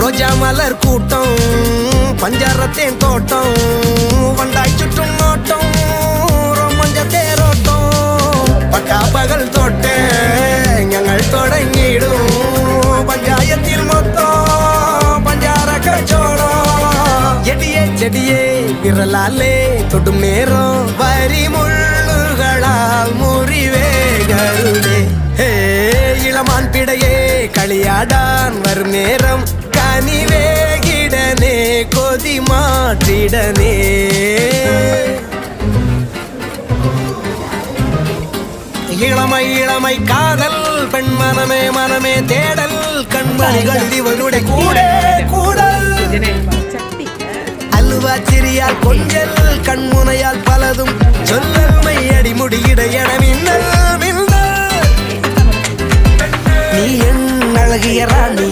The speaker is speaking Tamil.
ரோஜா மலர் கூட்டம் பஞ்சாரத்தேன் தோட்டம் வண்டாய் சுற்றும் நோட்டம் ரொமஞ்ச தேரோட்டம் பக்கா பகல் தோட்ட ഞങ്ങൾ தொடங்கிடும் பஞ்சாயத்தில் மொத்தம் பஞ்சார கச்சோடம் எடியே செடியே விரலாலே தொடும் நேரம் வரி முள்ளுகளால் முறிவேகருளே இளமான் பிடையே களியாடான் வரும் நேரம் கனிவேகிடனே கொதி மாற்றிடனே இளமை இளமை காதல் பெண் மனமே மனமே தேடல் கண்மணிகள் இவருடைய கூட கூடல் அல்வா சிறியால் கொஞ்சல் கண்முனையால் பலதும் சொல்லல் மையடி முடியிட என மின்னல் மின்னல் நீ என் அழகிய ராணி